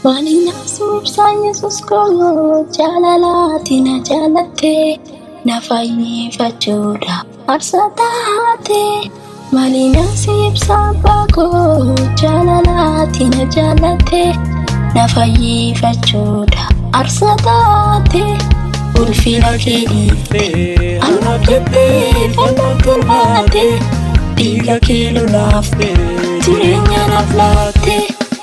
Balaayinesh ibsaan Yesuus koo jaalalaati na jaalatte na fayyifachuudhaaf aarsaa taate. Balaayinesh ibsaan abbaa koo jaalalaati na jaalatte na fayyifachuudhaaf aarsaa taate. Ulfina kee dhiiftee anaaf jettee fannoo turbaate dhiiga kee lolaaftee jireenya naaf laatte.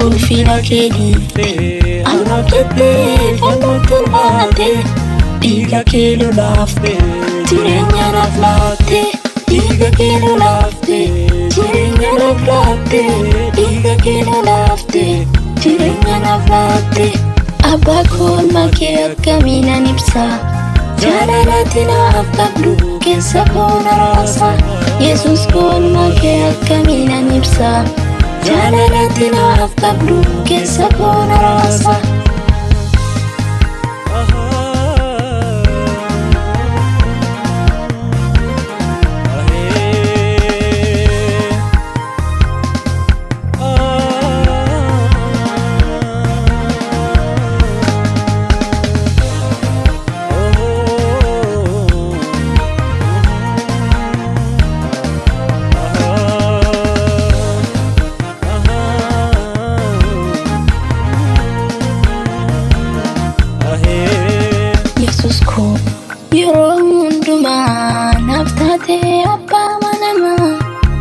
Ulfina kee dhiiftee anaaf jettee fannoo turbaate dhiiga kee lolaaftee jireenya naaf laatte. Dhiiga kee lolaaftee jireenya naaf laatte dhiiga kee lolaaftee jireenya naaf laatte. Abbaa koo ilma kee akkamiinan ibsa jaalalaati naaf qabdu keessa koo na raasa. Yesuus koo ilma kee akkamiinan ibsa jaalalaati naaf qabdu keessa koo na raasa. Yeroo hundumaa naaf taatee abbaa manamaa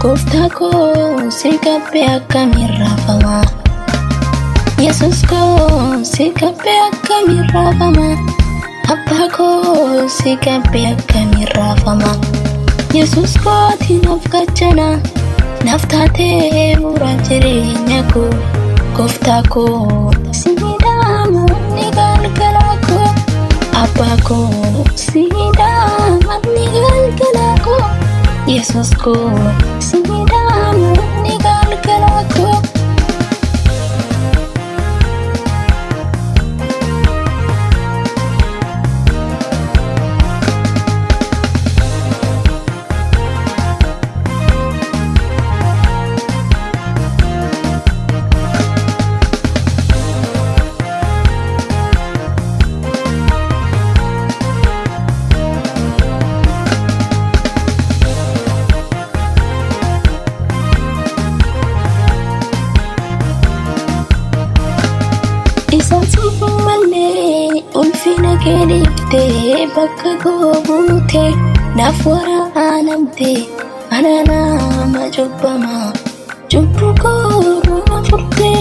gooftaa koo si qabbee akkamiin raafama. Yesuus koo si qabbee akkamiin raafama. Abbaa koo si qabbee akkamiin raafama. Yesuus kooti naaf gachana naaf taatee bu'uura jireenya koo gooftaa koo si miidhamu ni galgala koo. Abbaa koo si miidhamu ni galgala koo. Yesuus koo si miidhamu ni galgala koo. Isaan suufu malee ulfina kee dhiiftee bakka koo buute naaf waraanamte ana nama cubbamaa cubbuu koo na furte.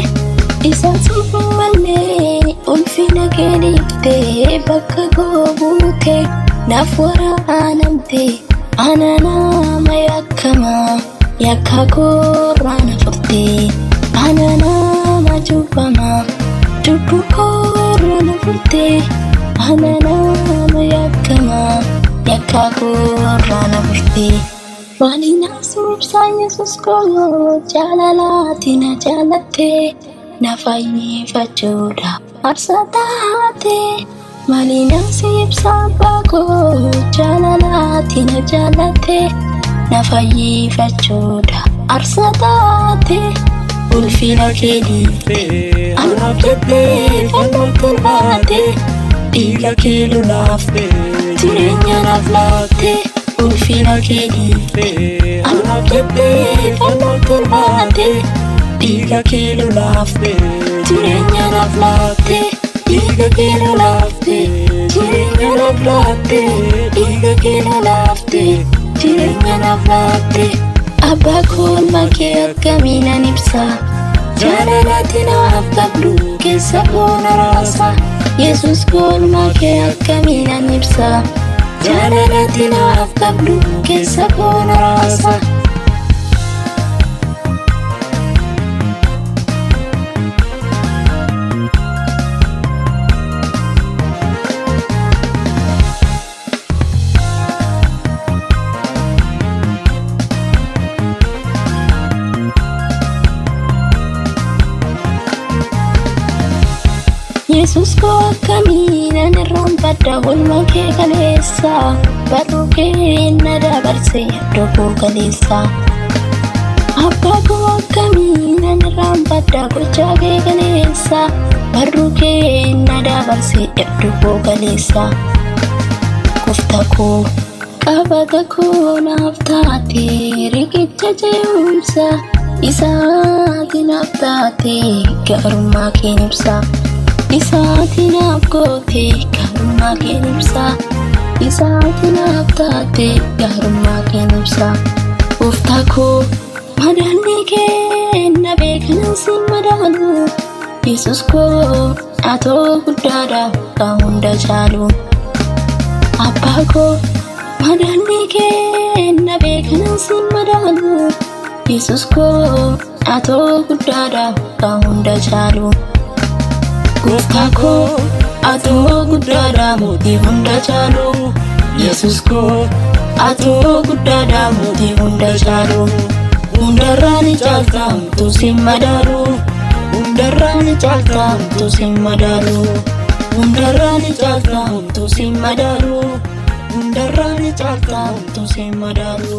Isaan suufu malee ulfina kee dhiiftee bakka koo buute naaf waraanamte ana nama yakkamaa yakka koo na furte. Ana nama cubbamaa cubbuu koo na furte. Ana nama yakkamaa yakka koo na furte. Balaayinesh ibsaan Yesuus koo jaalalaati na jaalatte na fayyifachuudhaaf aarsaa taate. Balaayinesh ibsaan abbaa koo jaalalaati na jaalatte na fayyifachuudhaaf aarsaa taate. Ulfina kee dhiiftee anaaf jettee fannoo turbaate dhiiga kee lolaaftee jireenya naaf laatte. Ulfina kee dhiiftee anaaf jettee fannoo turbaate dhiiga kee lolaaftee jireenya naaf laatte. Dhiiga kee lolaaftee jireenya naaf laatte dhiiga kee lolaaftee jireenya naaf laatte. Abbaa koo ilma kee akkamiinan ibsa jaalalaati naaf qabdu keessa koo na raasa. Yesuus koo ilma kee akkamiinan ibsa jaalalaati naaf qabdu keessa koo na raasa. Yesus koo akkamiin irraanfadha oolmaa kee kaleessa. Barruu kee na dabarse yaada koo kaleessa. Abbaa koo akkamiin irraanfadha gochaa kee kaleessa. Barruu kee na dabarse yaada koo kaleessa. Gooftaa koo qabata koo naaf taate riqicha ce'umsa. Isaati naaf taate gaarummaa kee ibsa. Isaati naaf goote gaarummaa kee ibsa. Isaati naaf taate gaarummaa kee ibsa. Gooftaa koo madaalli kee na beekna si madaalu. Yesus koo atoo guddaadha kan hunda caalu. Abbaa koo madaalli kee na beekna si madaalu. Yesus koo atoo guddaadha kan hunda caalu. Gooftaa koo atoo guddaadha mootii hunda caalu. Yesus koo atoo guddaadha mootii hunda caalu. Hundarraa ni caalta hamtuu si madaalu. Hundarraa ni caalta hamtuu si madaalu. Hundarraa ni caalta hamtuu si madaalu. Hundarraa ni caalta hamtuu si madaalu.